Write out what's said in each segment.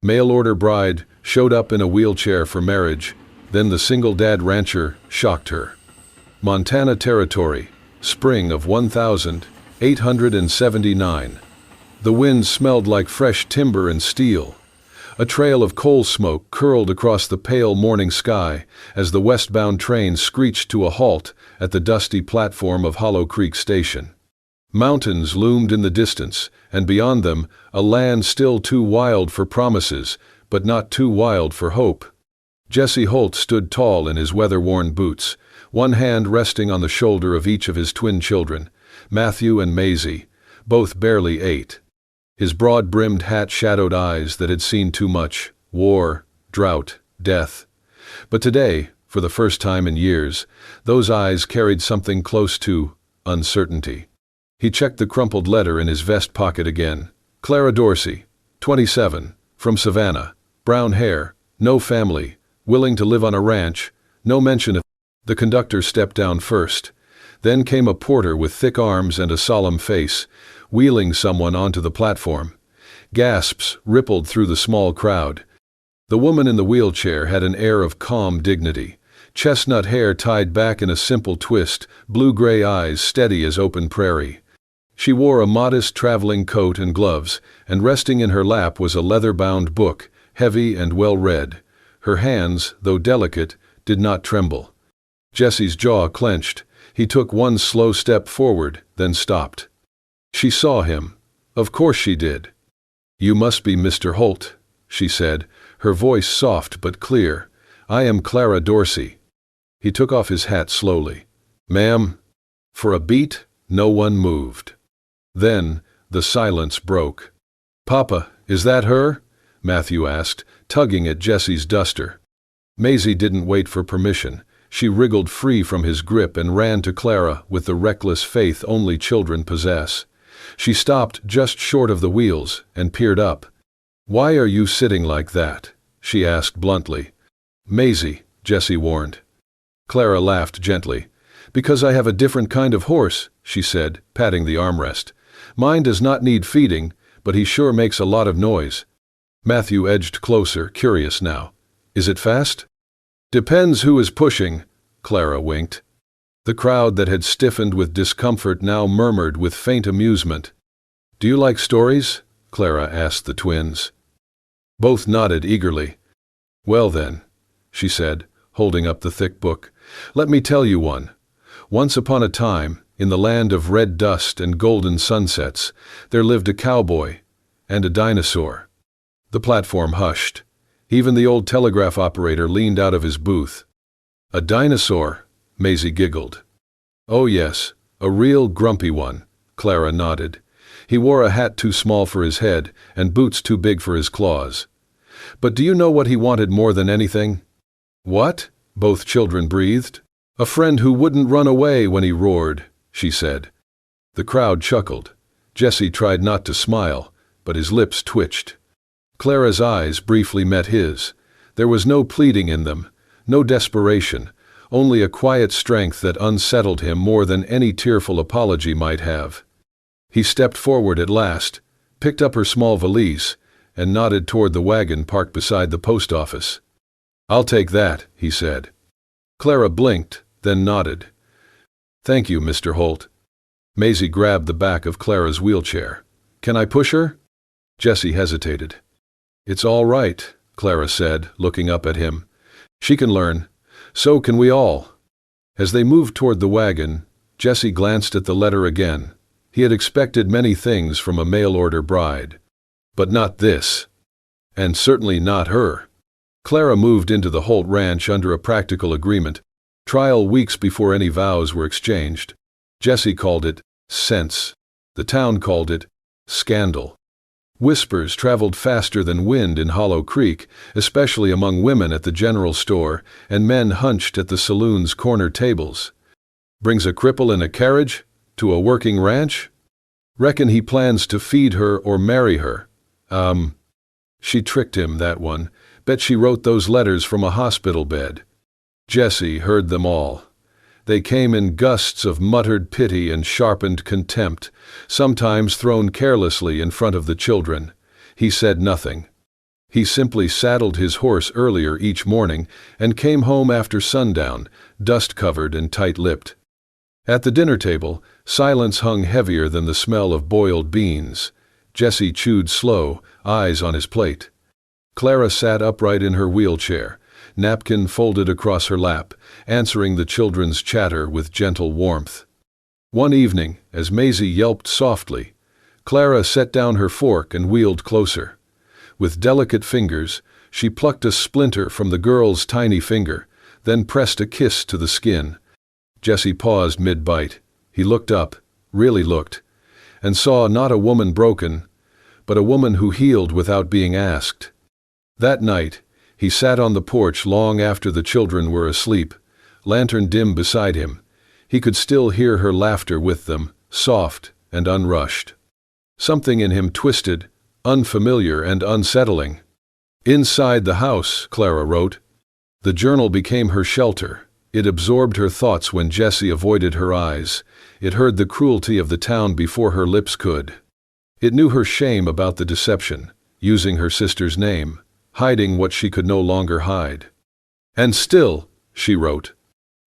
Mail-order bride showed up in a wheelchair for marriage, then the single-dad rancher shocked her. Montana Territory, spring of 1879. The wind smelled like fresh timber and steel. A trail of coal smoke curled across the pale morning sky as the westbound train screeched to a halt at the dusty platform of Hollow Creek Station. Mountains loomed in the distance, and beyond them, a land still too wild for promises, but not too wild for hope. Jesse Holt stood tall in his weather-worn boots, one hand resting on the shoulder of each of his twin children, Matthew and Maisie, both barely 8. His broad-brimmed hat shadowed eyes that had seen too much: war, drought, death. But today, for the first time in years, those eyes carried something close to uncertainty. He checked the crumpled letter in his vest pocket again. Clara Dorsey, 27, from Savannah, brown hair, no family, willing to live on a ranch, no mention of... The conductor stepped down first. Then came a porter with thick arms and a solemn face, wheeling someone onto the platform. Gasps rippled through the small crowd. The woman in the wheelchair had an air of calm dignity, chestnut hair tied back in a simple twist, blue-gray eyes steady as open prairie. She wore a modest traveling coat and gloves, and resting in her lap was a leather-bound book, heavy and well-read. Her hands, though delicate, did not tremble. Jesse's jaw clenched. He took one slow step forward, then stopped. She saw him. Of course she did. "You must be Mr. Holt," she said, her voice soft but clear. "I am Clara Dorsey." He took off his hat slowly. "Ma'am." For a beat, no one moved. Then, the silence broke. "Papa, is that her?" Matthew asked, tugging at Jesse's duster. Maisie didn't wait for permission. She wriggled free from his grip and ran to Clara with the reckless faith only children possess. She stopped just short of the wheels and peered up. "Why are you sitting like that?" she asked bluntly. "Maisie," Jesse warned. Clara laughed gently. "Because I have a different kind of horse," she said, patting the armrest. "Mine does not need feeding, but he sure makes a lot of noise." Matthew edged closer, curious now. "Is it fast?" "Depends who is pushing," Clara winked. The crowd that had stiffened with discomfort now murmured with faint amusement. "Do you like stories?" Clara asked the twins. Both nodded eagerly. "Well then," she said, holding up the thick book, "let me tell you one. Once upon a time, in the land of red dust and golden sunsets, there lived a cowboy and a dinosaur." The platform hushed. Even the old telegraph operator leaned out of his booth. "A dinosaur?" Maisie giggled. "Oh yes, a real grumpy one," Clara nodded. "He wore a hat too small for his head and boots too big for his claws. But do you know what he wanted more than anything?" "What?" both children breathed. "A friend who wouldn't run away when he roared," she said. The crowd chuckled. Jesse tried not to smile, but his lips twitched. Clara's eyes briefly met his. There was no pleading in them, no desperation, only a quiet strength that unsettled him more than any tearful apology might have. He stepped forward at last, picked up her small valise, and nodded toward the wagon parked beside the post office. "I'll take that," he said. Clara blinked, then nodded. "Thank you, Mr. Holt." Maisie grabbed the back of Clara's wheelchair. "Can I push her?" Jesse hesitated. "It's all right," Clara said, looking up at him. "She can learn. So can we all." As they moved toward the wagon, Jesse glanced at the letter again. He had expected many things from a mail-order bride. But not this. And certainly not her. Clara moved into the Holt ranch under a practical agreement, trial weeks before any vows were exchanged. Jesse called it sense. The town called it scandal. Whispers traveled faster than wind in Hollow Creek, especially among women at the general store and men hunched at the saloon's corner tables. "Brings a cripple in a carriage? To a working ranch? Reckon he plans to feed her or marry her. She tricked him, that one. Bet she wrote those letters from a hospital bed." Jesse heard them all. They came in gusts of muttered pity and sharpened contempt, sometimes thrown carelessly in front of the children. He said nothing. He simply saddled his horse earlier each morning and came home after sundown, dust-covered and tight-lipped. At the dinner table, silence hung heavier than the smell of boiled beans. Jesse chewed slow, eyes on his plate. Clara sat upright in her wheelchair, napkin folded across her lap, answering the children's chatter with gentle warmth. One evening, as Maisie yelped softly, Clara set down her fork and wheeled closer. With delicate fingers, she plucked a splinter from the girl's tiny finger, then pressed a kiss to the skin. Jesse paused mid-bite. He looked up, really looked, and saw not a woman broken, but a woman who healed without being asked. That night, he sat on the porch long after the children were asleep, lantern dim beside him. He could still hear her laughter with them, soft and unrushed. Something in him twisted, unfamiliar and unsettling. Inside the house, Clara wrote. The journal became her shelter. It absorbed her thoughts when Jesse avoided her eyes. It heard the cruelty of the town before her lips could. It knew her shame about the deception, using her sister's name, hiding what she could no longer hide. And still, she wrote,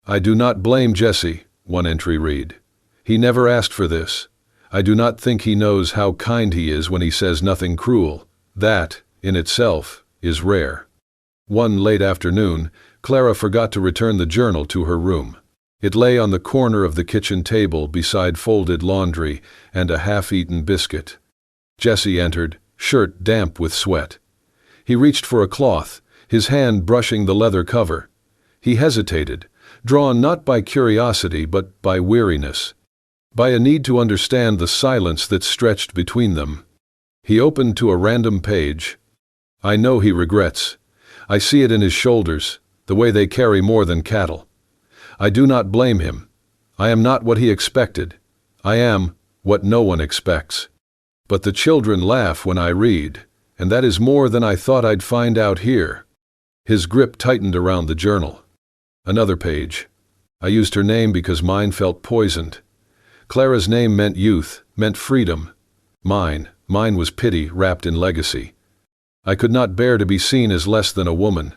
I do not blame Jesse, one entry read. He never asked for this. I do not think he knows how kind he is when he says nothing cruel. That, in itself, is rare. One late afternoon, Clara forgot to return the journal to her room. It lay on the corner of the kitchen table beside folded laundry and a half-eaten biscuit. Jesse entered, shirt damp with sweat. He reached for a cloth, his hand brushing the leather cover. He hesitated, drawn not by curiosity but by weariness, by a need to understand the silence that stretched between them. He opened to a random page. I know he regrets. I see it in his shoulders, the way they carry more than cattle. I do not blame him. I am not what he expected. I am what no one expects. But the children laugh when I read, and that is more than I thought I'd find out here. His grip tightened around the journal. Another page. I used her name because mine felt poisoned. Clara's name meant youth, meant freedom. Mine was pity wrapped in legacy. I could not bear to be seen as less than a woman.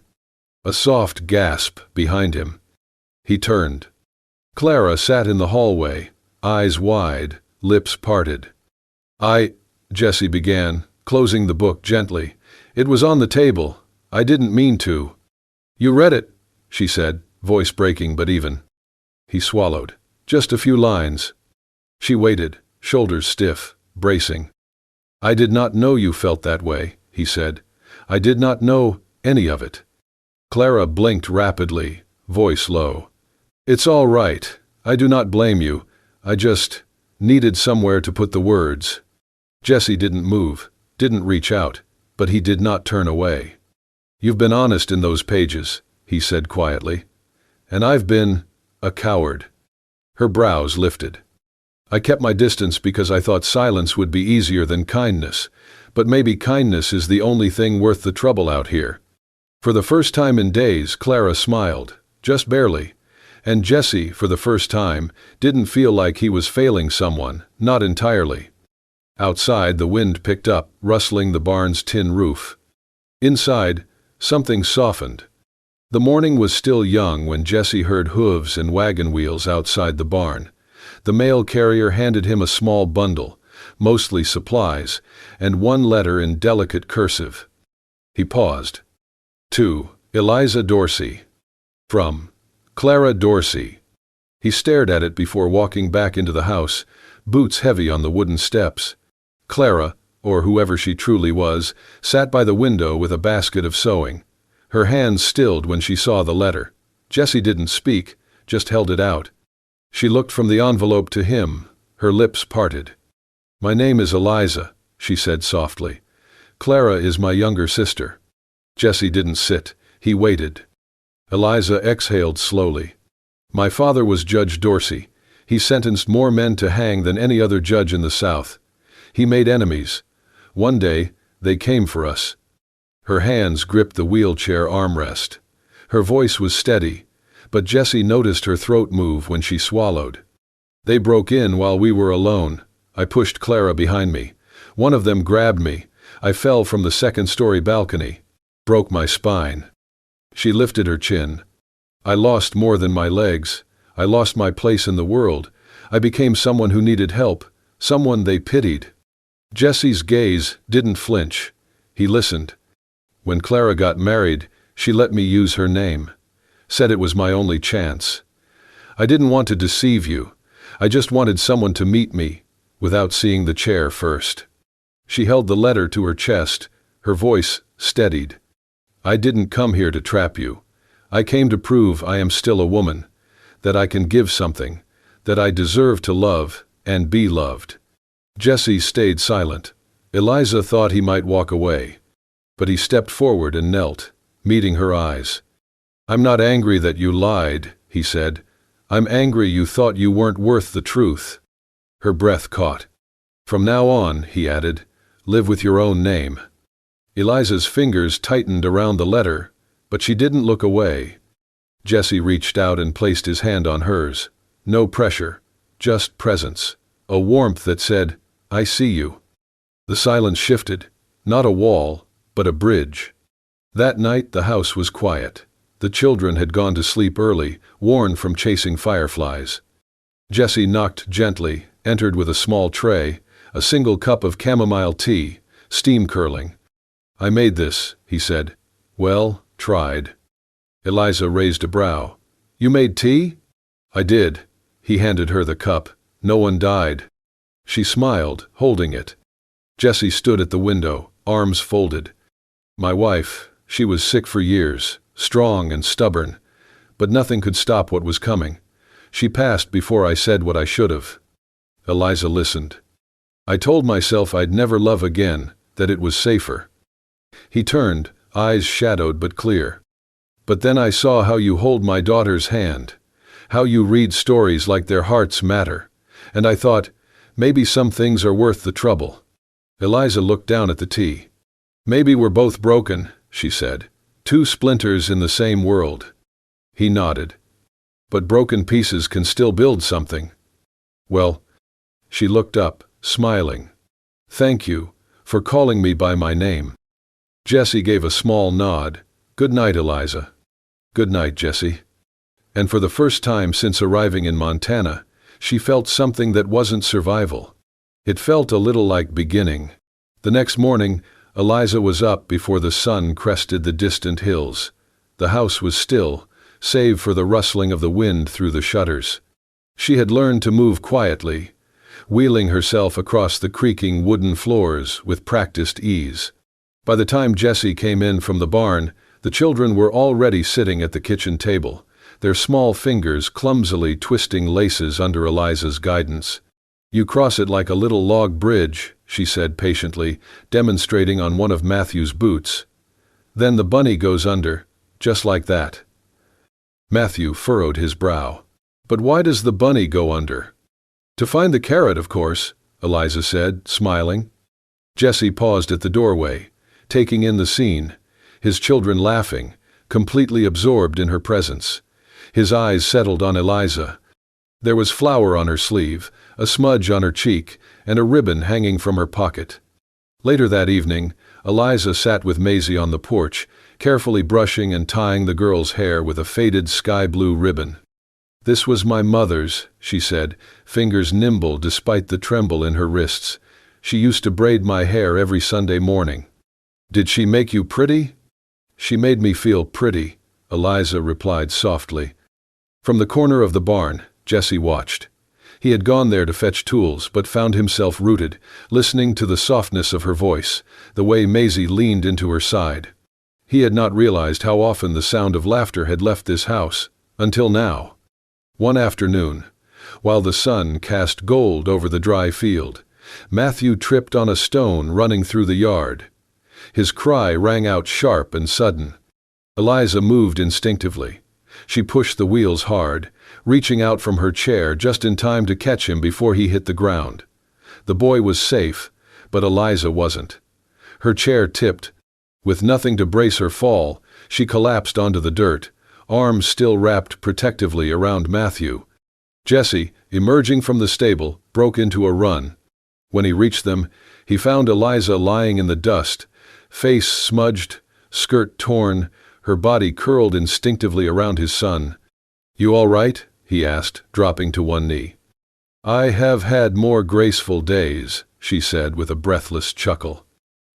A soft gasp behind him. He turned. Clara sat in the hallway, eyes wide, lips parted. Jesse began, closing the book gently. It was on the table. I didn't mean to. You read it, she said, voice breaking but even. He swallowed. Just a few lines. She waited, shoulders stiff, bracing. I did not know you felt that way, he said. I did not know any of it. Clara blinked rapidly, voice low. It's all right. I do not blame you. I just needed somewhere to put the words. Jesse didn't move, didn't reach out, but he did not turn away. You've been honest in those pages, he said quietly. And I've been a coward. Her brows lifted. I kept my distance because I thought silence would be easier than kindness, but maybe kindness is the only thing worth the trouble out here. For the first time in days, Clara smiled, just barely, and Jesse, for the first time, didn't feel like he was failing someone, not entirely. Outside, the wind picked up, rustling the barn's tin roof. Inside, something softened. The morning was still young when Jesse heard hooves and wagon wheels outside the barn. The mail carrier handed him a small bundle, mostly supplies, and one letter in delicate cursive. He paused. To Eliza Dorsey. From Clara Dorsey. He stared at it before walking back into the house, boots heavy on the wooden steps. Clara, or whoever she truly was, sat by the window with a basket of sewing. Her hands stilled when she saw the letter. Jesse didn't speak, just held it out. She looked from the envelope to him, her lips parted. My name is Eliza, she said softly. Clara is my younger sister. Jesse didn't sit, he waited. Eliza exhaled slowly. My father was Judge Dorsey. He sentenced more men to hang than any other judge in the South. He made enemies. One day, they came for us. Her hands gripped the wheelchair armrest. Her voice was steady, but Jesse noticed her throat move when she swallowed. They broke in while we were alone. I pushed Clara behind me. One of them grabbed me. I fell from the second-story balcony. Broke my spine. She lifted her chin. I lost more than my legs. I lost my place in the world. I became someone who needed help, someone they pitied. Jesse's gaze didn't flinch. He listened. When Clara got married, she let me use her name. Said it was my only chance. I didn't want to deceive you. I just wanted someone to meet me, without seeing the chair first. She held the letter to her chest, her voice steadied. I didn't come here to trap you. I came to prove I am still a woman, that I can give something, that I deserve to love and be loved. Jesse stayed silent. Eliza thought he might walk away, but he stepped forward and knelt, meeting her eyes. I'm not angry that you lied, he said. I'm angry you thought you weren't worth the truth. Her breath caught. From now on, he added, live with your own name. Eliza's fingers tightened around the letter, but she didn't look away. Jesse reached out and placed his hand on hers. No pressure, just presence, a warmth that said, I see you. The silence shifted, not a wall, but a bridge. That night the house was quiet. The children had gone to sleep early, worn from chasing fireflies. Jesse knocked gently, entered with a small tray, a single cup of chamomile tea, steam curling. I made this, he said. Well, tried. Eliza raised a brow. You made tea? I did. He handed her the cup. No one died. She smiled, holding it. Jesse stood at the window, arms folded. My wife, she was sick for years, strong and stubborn, but nothing could stop what was coming. She passed before I said what I should have. Eliza listened. I told myself I'd never love again, that it was safer. He turned, eyes shadowed but clear. But then I saw how you hold my daughter's hand, how you read stories like their hearts matter, and I thought, maybe some things are worth the trouble. Eliza looked down at the tea. Maybe we're both broken, she said. Two splinters in the same world. He nodded. But broken pieces can still build something. Well, she looked up, smiling. Thank you for calling me by my name. Jesse gave a small nod. Good night, Eliza. Good night, Jesse. And for the first time since arriving in Montana, she felt something that wasn't survival. It felt a little like beginning. The next morning, Eliza was up before the sun crested the distant hills. The house was still, save for the rustling of the wind through the shutters. She had learned to move quietly, wheeling herself across the creaking wooden floors with practiced ease. By the time Jesse came in from the barn, the children were already sitting at the kitchen table, their small fingers clumsily twisting laces under Eliza's guidance. You cross it like a little log bridge, she said patiently, demonstrating on one of Matthew's boots. Then the bunny goes under, just like that. Matthew furrowed his brow. But why does the bunny go under? To find the carrot, of course, Eliza said, smiling. Jesse paused at the doorway, taking in the scene, his children laughing, completely absorbed in her presence. His eyes settled on Eliza. There was flour on her sleeve, a smudge on her cheek, and a ribbon hanging from her pocket. Later that evening, Eliza sat with Maisie on the porch, carefully brushing and tying the girl's hair with a faded sky-blue ribbon. This was my mother's, she said, fingers nimble despite the tremble in her wrists. She used to braid my hair every Sunday morning. Did she make you pretty? She made me feel pretty, Eliza replied softly. From the corner of the barn, Jesse watched. He had gone there to fetch tools, but found himself rooted, listening to the softness of her voice, the way Maisie leaned into her side. He had not realized how often the sound of laughter had left this house, until now. One afternoon, while the sun cast gold over the dry field, Matthew tripped on a stone running through the yard. His cry rang out sharp and sudden. Eliza moved instinctively. She pushed the wheels hard, reaching out from her chair just in time to catch him before he hit the ground. The boy was safe, but Eliza wasn't. Her chair tipped. With nothing to brace her fall, she collapsed onto the dirt, arms still wrapped protectively around Matthew. Jesse, emerging from the stable, broke into a run. When he reached them, He found Eliza lying in the dust, face smudged, skirt torn, her body curled instinctively around his son. "You all right?" he asked, dropping to one knee. "I have had more graceful days," she said with a breathless chuckle.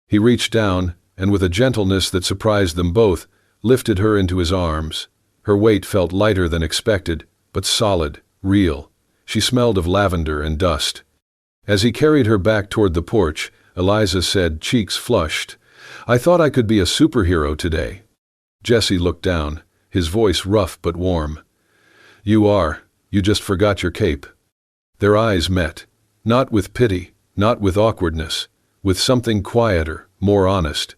He reached down, and with a gentleness that surprised them both, lifted her into his arms. Her weight felt lighter than expected, but solid, real. She smelled of lavender and dust. As he carried her back toward the porch, Eliza said, cheeks flushed, "I thought I could be a superhero today." Jesse looked down, his voice rough but warm. "You are. You just forgot your cape." Their eyes met, not with pity, not with awkwardness, with something quieter, more honest.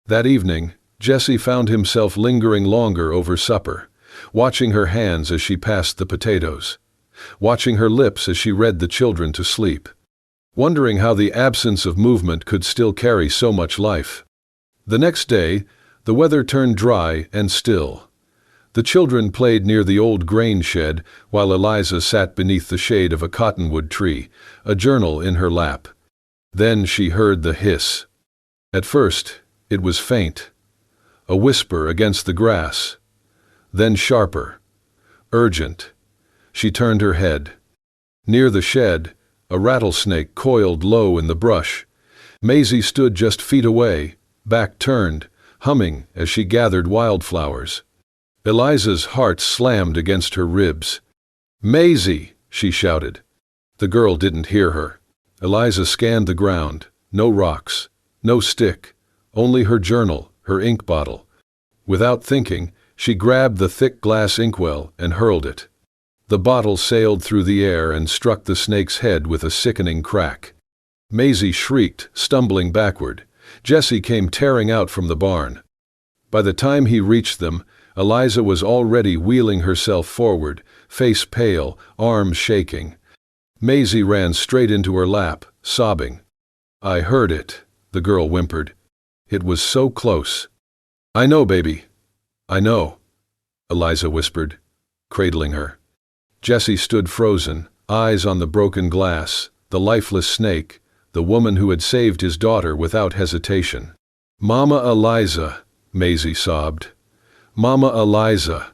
That evening, Jesse found himself lingering longer over supper, watching her hands as she passed the potatoes, watching her lips as she read the children to sleep, wondering how the absence of movement could still carry so much life. The next day, the weather turned dry and still. The children played near the old grain shed while Eliza sat beneath the shade of a cottonwood tree, a journal in her lap. Then she heard the hiss. At first, it was faint, a whisper against the grass. Then sharper, urgent. She turned her head. Near the shed, a rattlesnake coiled low in the brush. Maisie stood just feet away, back turned, humming as she gathered wildflowers. Eliza's heart slammed against her ribs. "Maisie!" she shouted. The girl didn't hear her. Eliza scanned the ground. No rocks, no stick, only her journal, her ink bottle. Without thinking, she grabbed the thick glass inkwell and hurled it. The bottle sailed through the air and struck the snake's head with a sickening crack. Maisie shrieked, stumbling backward. Jesse came tearing out from the barn. By the time he reached them, Eliza was already wheeling herself forward, face pale, arms shaking. Maisie ran straight into her lap, sobbing. "I heard it," the girl whimpered. "It was so close." "I know, baby. I know," Eliza whispered, cradling her. Jesse stood frozen, eyes on the broken glass, the lifeless snake, the woman who had saved his daughter without hesitation. "Mama Eliza," Maisie sobbed. "Mama Eliza."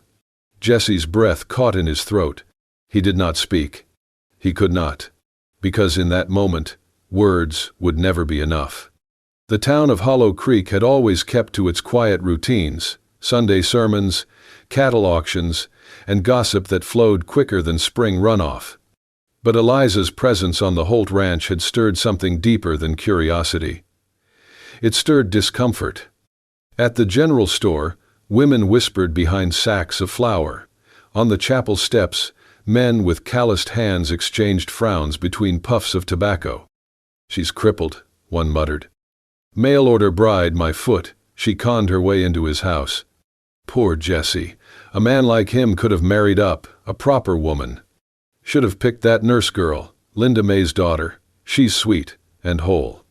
Jesse's breath caught in his throat. He did not speak. He could not, because in that moment, words would never be enough. The town of Hollow Creek had always kept to its quiet routines, Sunday sermons, cattle auctions, and gossip that flowed quicker than spring runoff. But Eliza's presence on the Holt Ranch had stirred something deeper than curiosity. It stirred discomfort. At the general store, women whispered behind sacks of flour. On the chapel steps, men with calloused hands exchanged frowns between puffs of tobacco. "She's crippled," one muttered. "Mail-order bride, my foot," she conned her way into his house. Poor Jesse. A man like him could have married up, a proper woman. Should have picked that nurse girl, Linda May's daughter. She's sweet and whole.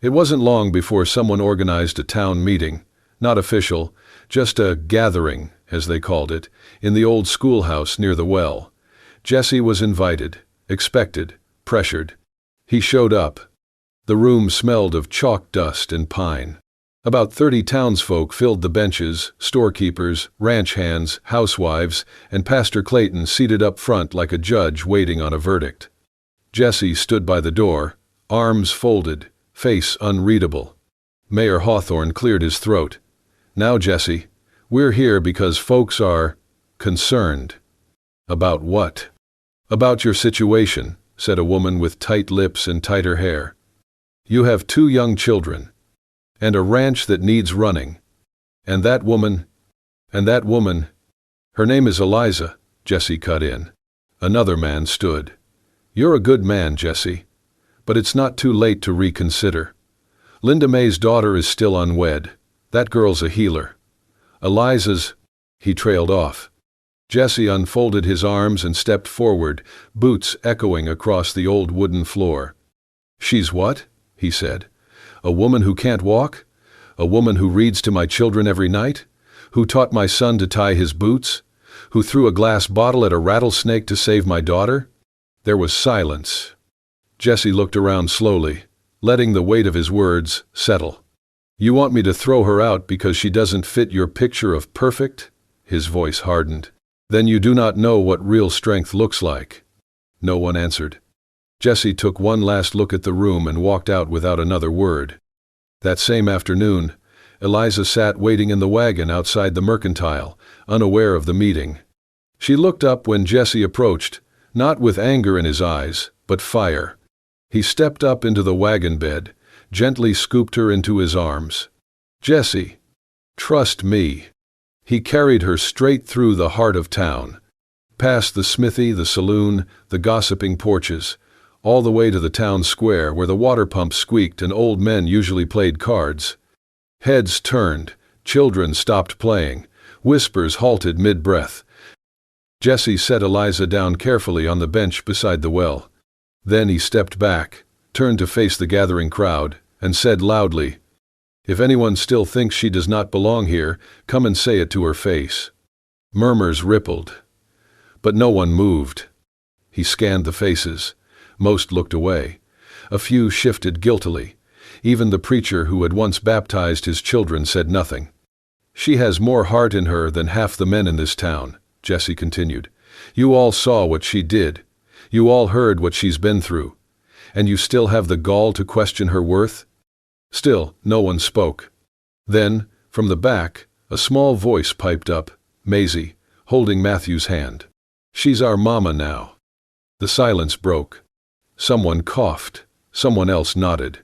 It wasn't long before someone organized a town meeting, not official, just a gathering, as they called it, in the old schoolhouse near the well. Jesse was invited, expected, pressured. He showed up. The room smelled of chalk dust and pine. About 30 townsfolk filled the benches, storekeepers, ranch hands, housewives, and Pastor Clayton seated up front like a judge waiting on a verdict. Jesse stood by the door, arms folded, face unreadable. Mayor Hawthorne cleared his throat. "Now, Jesse, we're here because folks are concerned." "About what?" "About your situation," said a woman with tight lips and tighter hair. "You have 2 young children, and a ranch that needs running. And that woman, her name is Eliza," Jesse cut in. Another man stood. "You're a good man, Jesse, but it's not too late to reconsider. Linda May's daughter is still unwed. That girl's a healer. Eliza's—" He trailed off. Jesse unfolded his arms and stepped forward, boots echoing across the old wooden floor. "She's what?" he said. "A woman who can't walk? A woman who reads to my children every night? Who taught my son to tie his boots? Who threw a glass bottle at a rattlesnake to save my daughter?" There was silence. Jesse looked around slowly. letting the weight of his words settle. "You want me to throw her out because she doesn't fit your picture of perfect?" His voice hardened. "Then you do not know what real strength looks like." No one answered. Jesse took one last look at the room and walked out without another word. That same afternoon, Eliza sat waiting in the wagon outside the mercantile, unaware of the meeting. She looked up when Jesse approached, not with anger in his eyes, but fire. He stepped up into the wagon bed, gently scooped her into his arms. "Jesse, trust me." He carried her straight through the heart of town, past the smithy, the saloon, the gossiping porches, all the way to the town square where the water pumps squeaked and old men usually played cards. Heads turned, children stopped playing, whispers halted mid-breath. Jesse set Eliza down carefully on the bench beside the well. Then he stepped back, turned to face the gathering crowd, and said loudly, "If anyone still thinks she does not belong here, come and say it to her face." Murmurs rippled, but no one moved. He scanned the faces. Most looked away. A few shifted guiltily. Even the preacher who had once baptized his children said nothing. "She has more heart in her than half the men in this town," Jesse continued. "You all saw what she did. You all heard what she's been through. And you still have the gall to question her worth?" Still, no one spoke. Then, from the back, a small voice piped up, Maisie, holding Matthew's hand. "She's our mama now." The silence broke. Someone coughed. Someone else nodded.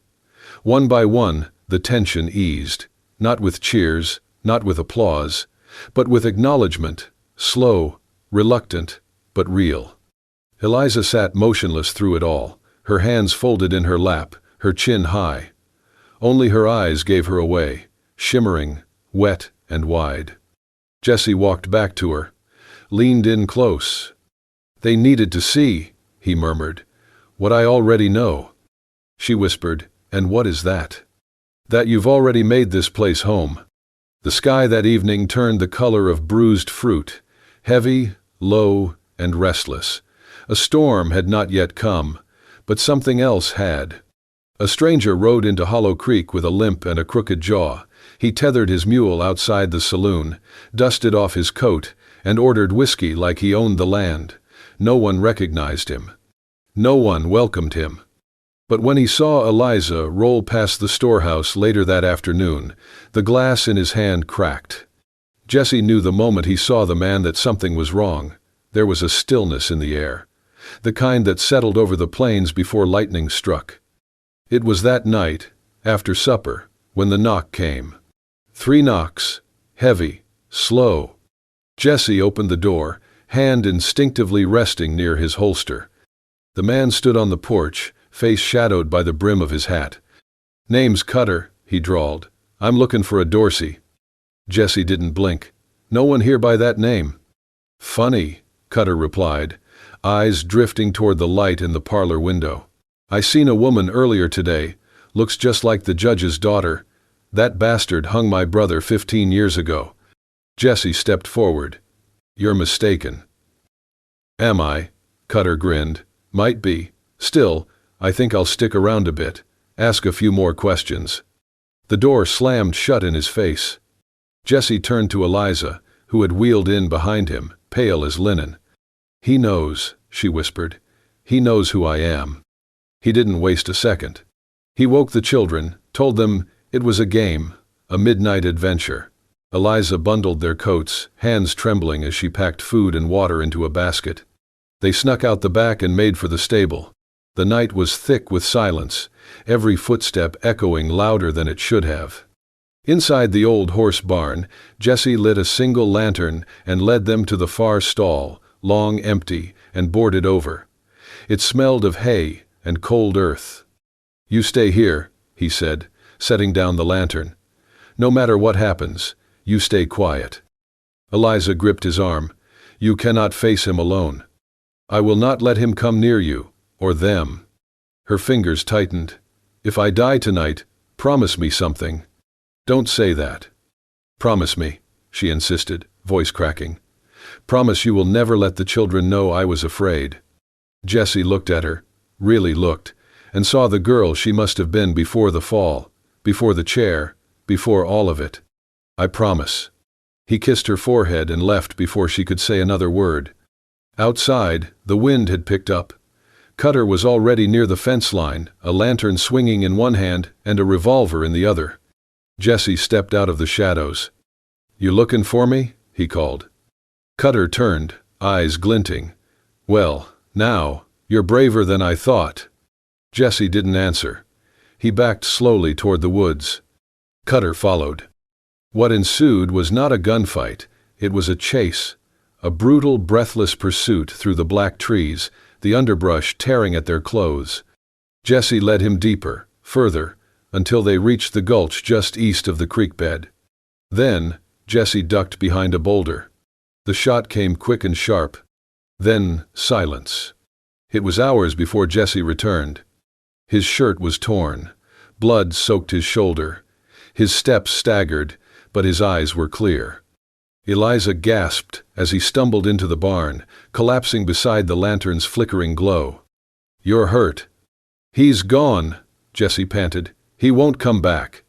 One by one, the tension eased, not with cheers, not with applause, but with acknowledgement, slow, reluctant, but real. Eliza sat motionless through it all, her hands folded in her lap, her chin high. Only her eyes gave her away, shimmering, wet and wide. Jesse walked back to her, leaned in close. "They needed to see," he murmured, "what I already know." She whispered, "And what is that?" "That you've already made this place home." The sky that evening turned the color of bruised fruit, heavy, low, and restless. A storm had not yet come, but something else had. A stranger rode into Hollow Creek with a limp and a crooked jaw. He tethered his mule outside the saloon, dusted off his coat, and ordered whiskey like he owned the land. No one recognized him. No one welcomed him. But when he saw Eliza roll past the storehouse later that afternoon, the glass in his hand cracked. Jesse knew the moment he saw the man that something was wrong. There was a stillness in the air, the kind that settled over the plains before lightning struck. It was that night, after supper, when the knock came. 3 knocks, heavy, slow. Jesse opened the door, hand instinctively resting near his holster. The man stood on the porch, face shadowed by the brim of his hat. "Name's Cutter," he drawled. "I'm looking for a Dorsey." Jesse didn't blink. "No one here by that name." "Funny," Cutter replied, eyes drifting toward the light in the parlor window. "I seen a woman earlier today. Looks just like the judge's daughter. That bastard hung my brother 15 years ago." Jesse stepped forward. "You're mistaken." "Am I?" Cutter grinned. "Might be. Still, I think I'll stick around a bit, ask a few more questions." The door slammed shut in his face. Jesse turned to Eliza, who had wheeled in behind him, pale as linen. "He knows," she whispered. "He knows who I am." He didn't waste a second. He woke the children, told them it was a game, a midnight adventure. Eliza bundled their coats, hands trembling as she packed food and water into a basket. They snuck out the back and made for the stable. The night was thick with silence, every footstep echoing louder than it should have. Inside the old horse barn, Jesse lit a single lantern and led them to the far stall, long empty and boarded over. It smelled of hay and cold earth. "You stay here," he said, setting down the lantern. "No matter what happens, you stay quiet." Eliza gripped his arm. "You cannot face him alone." "I will not let him come near you, or them." Her fingers tightened. "If I die tonight, promise me something." "Don't say that." "Promise me," she insisted, voice cracking. "Promise you will never let the children know I was afraid." Jesse looked at her, really looked, and saw the girl she must have been before the fall, before the chair, before all of it. "I promise." He kissed her forehead and left before she could say another word. Outside, the wind had picked up. Cutter was already near the fence line, a lantern swinging in one hand and a revolver in the other. Jesse stepped out of the shadows. "You looking for me?" he called. Cutter turned, eyes glinting. "Well, now, you're braver than I thought." Jesse didn't answer. He backed slowly toward the woods. Cutter followed. What ensued was not a gunfight, it was a chase, a brutal, breathless pursuit through the black trees, the underbrush tearing at their clothes. Jesse led him deeper, further, until they reached the gulch just east of the creek bed. Then, Jesse ducked behind a boulder. The shot came quick and sharp. Then, silence. It was hours before Jesse returned. His shirt was torn. Blood soaked his shoulder. His steps staggered, but his eyes were clear. Eliza gasped as he stumbled into the barn, collapsing beside the lantern's flickering glow. "You're hurt." "He's gone," Jesse panted. "He won't come back."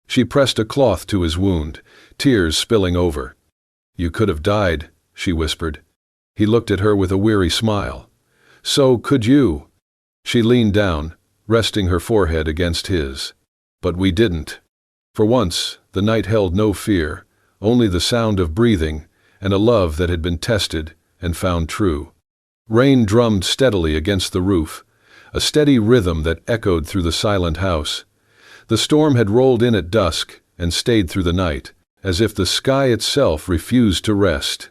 She pressed a cloth to his wound, tears spilling over. "You could have died," she whispered. He looked at her with a weary smile. "So could you." She leaned down, resting her forehead against his. "But we didn't." For once, the night held no fear, only the sound of breathing and a love that had been tested and found true. Rain drummed steadily against the roof, a steady rhythm that echoed through the silent house. The storm had rolled in at dusk and stayed through the night, as if the sky itself refused to rest.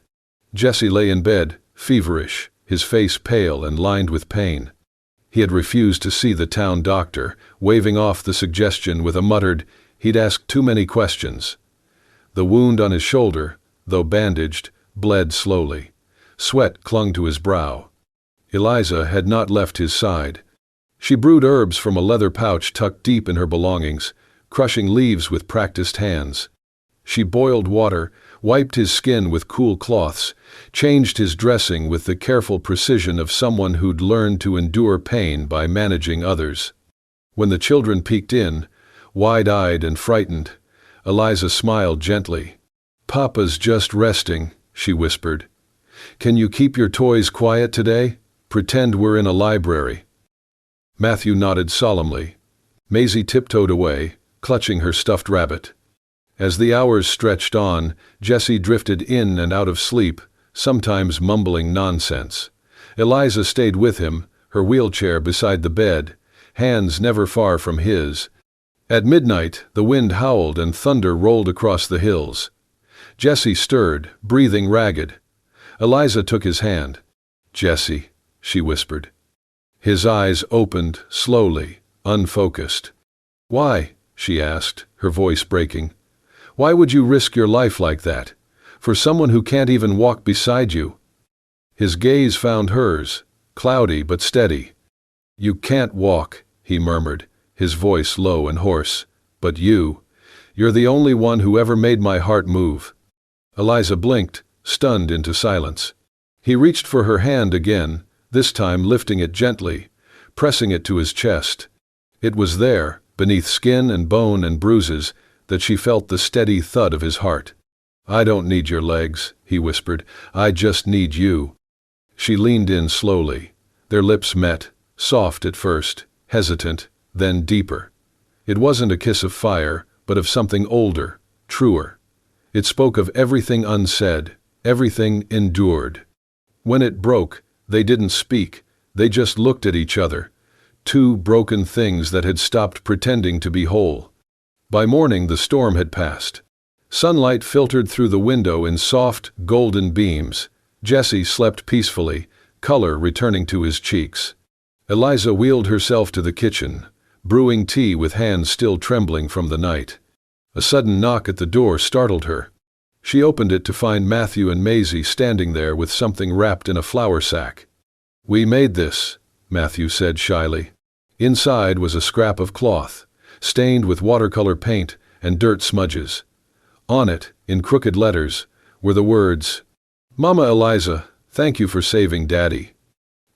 Jesse lay in bed, feverish, his face pale and lined with pain. He had refused to see the town doctor, waving off the suggestion with a muttered, he'd asked too many questions. The wound on his shoulder, though bandaged, bled slowly. Sweat clung to his brow. Eliza had not left his side. She brewed herbs from a leather pouch tucked deep in her belongings, crushing leaves with practiced hands. She boiled water, wiped his skin with cool cloths, changed his dressing with the careful precision of someone who'd learned to endure pain by managing others. When the children peeked in, wide-eyed and frightened, Eliza smiled gently. "Papa's just resting," she whispered. "Can you keep your toys quiet today? Pretend we're in a library." Matthew nodded solemnly. Maisie tiptoed away, clutching her stuffed rabbit. As the hours stretched on, Jesse drifted in and out of sleep, sometimes mumbling nonsense. Eliza stayed with him, her wheelchair beside the bed, hands never far from his. At midnight, the wind howled and thunder rolled across the hills. Jesse stirred, breathing ragged. Eliza took his hand. "Jesse," she whispered. His eyes opened, slowly, unfocused. "Why?" she asked, her voice breaking. "Why would you risk your life like that? For someone who can't even walk beside you?" His gaze found hers, cloudy but steady. "You can't walk," he murmured, his voice low and hoarse. "But you're the only one who ever made my heart move." Eliza blinked, stunned into silence. He reached for her hand again, this time lifting it gently, pressing it to his chest. It was there, beneath skin and bone and bruises, that she felt the steady thud of his heart. "I don't need your legs," he whispered. "I just need you." She leaned in slowly. Their lips met, soft at first, hesitant, then deeper. It wasn't a kiss of fire, but of something older, truer. It spoke of everything unsaid, everything endured. When it broke, they didn't speak, they just looked at each other, two broken things that had stopped pretending to be whole. By morning the storm had passed. Sunlight filtered through the window in soft, golden beams. Jesse slept peacefully, color returning to his cheeks. Eliza wheeled herself to the kitchen, brewing tea with hands still trembling from the night. A sudden knock at the door startled her. She opened it to find Matthew and Maisie standing there with something wrapped in a flour sack. "We made this," Matthew said shyly. Inside was a scrap of cloth, stained with watercolor paint and dirt smudges. On it, in crooked letters, were the words, "Mama Eliza, thank you for saving Daddy."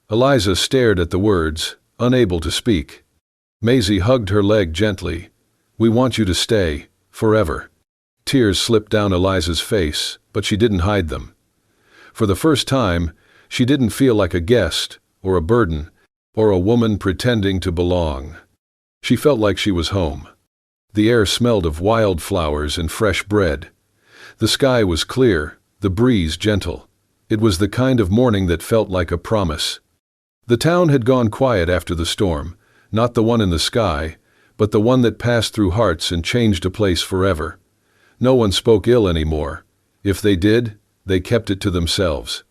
Eliza stared at the words, unable to speak. Maisie hugged her leg gently. "We want you to stay, forever." Tears slipped down Eliza's face, but she didn't hide them. For the first time, she didn't feel like a guest, or a burden, or a woman pretending to belong. She felt like she was home. The air smelled of wildflowers and fresh bread. The sky was clear, the breeze gentle. It was the kind of morning that felt like a promise. The town had gone quiet after the storm, not the one in the sky, but the one that passed through hearts and changed a place forever. No one spoke ill anymore. If they did, they kept it to themselves.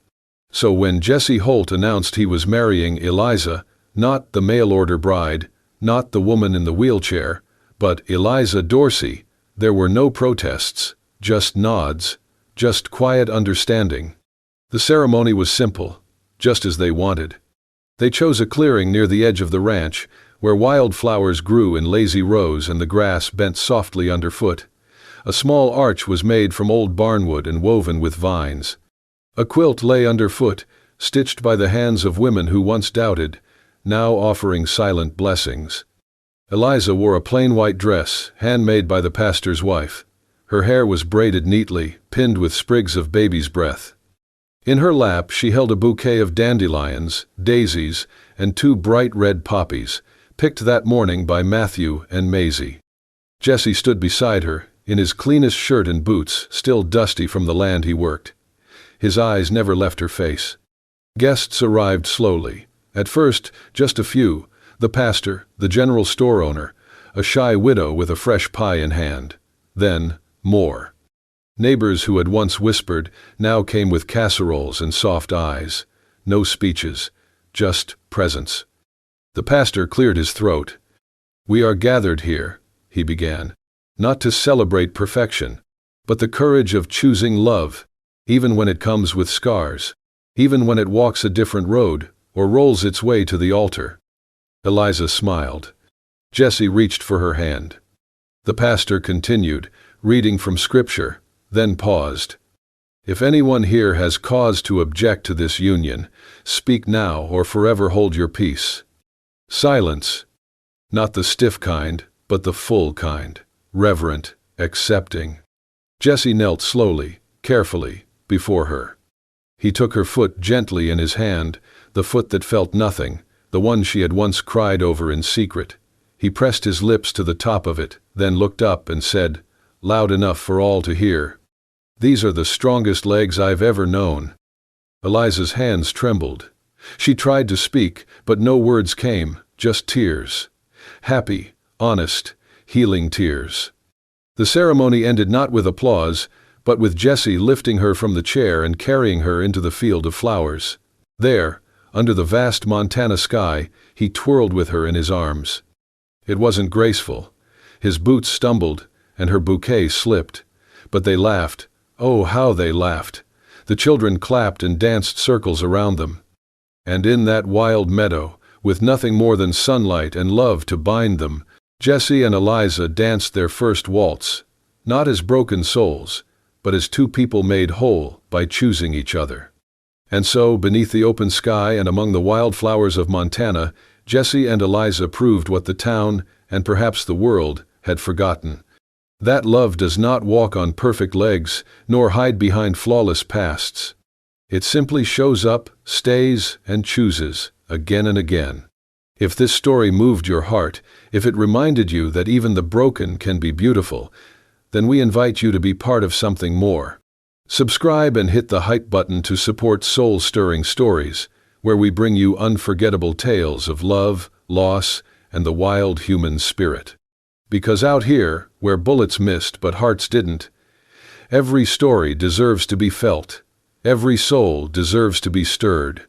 So when Jesse Holt announced he was marrying Eliza, not the mail-order bride, not the woman in the wheelchair, but Eliza Dorsey, there were no protests, just nods, just quiet understanding. The ceremony was simple, just as they wanted. They chose a clearing near the edge of the ranch, where wildflowers grew in lazy rows and the grass bent softly underfoot. A small arch was made from old barnwood and woven with vines. A quilt lay underfoot, stitched by the hands of women who once doubted, now offering silent blessings. Eliza wore a plain white dress, handmade by the pastor's wife. Her hair was braided neatly, pinned with sprigs of baby's breath. In her lap she held a bouquet of dandelions, daisies, and 2 bright red poppies, picked that morning by Matthew and Maisie. Jesse stood beside her, in his cleanest shirt and boots, still dusty from the land he worked. His eyes never left her face. Guests arrived slowly. At first, just a few, the pastor, the general store owner, a shy widow with a fresh pie in hand. Then, more. Neighbors who had once whispered now came with casseroles and soft eyes. No speeches, just presence. The pastor cleared his throat. "We are gathered here," he began, "not to celebrate perfection, but the courage of choosing love, even when it comes with scars, even when it walks a different road or rolls its way to the altar." Eliza smiled. Jesse reached for her hand. The pastor continued, reading from Scripture, then paused. "If anyone here has cause to object to this union, speak now or forever hold your peace." Silence. Not the stiff kind, but the full kind, reverent, accepting. Jesse knelt slowly, carefully, before her. He took her foot gently in his hand, the foot that felt nothing, the one she had once cried over in secret. He pressed his lips to the top of it, then looked up and said, loud enough for all to hear, "These are the strongest legs I've ever known." Eliza's hands trembled. She tried to speak, but no words came, just tears. Happy, honest, healing tears. The ceremony ended not with applause, but with Jesse lifting her from the chair and carrying her into the field of flowers. There, under the vast Montana sky, he twirled with her in his arms. It wasn't graceful. His boots stumbled, and her bouquet slipped. But they laughed. Oh, how they laughed! The children clapped and danced circles around them. And in that wild meadow, with nothing more than sunlight and love to bind them, Jesse and Eliza danced their first waltz, not as broken souls, but as two people made whole by choosing each other. And so, beneath the open sky and among the wildflowers of Montana, Jesse and Eliza proved what the town, and perhaps the world, had forgotten. That love does not walk on perfect legs, nor hide behind flawless pasts. It simply shows up, stays, and chooses, again and again. If this story moved your heart, if it reminded you that even the broken can be beautiful, then we invite you to be part of something more. Subscribe and hit the hype button to support soul-stirring stories, where we bring you unforgettable tales of love, loss, and the wild human spirit. Because out here, where bullets missed but hearts didn't, every story deserves to be felt, every soul deserves to be stirred.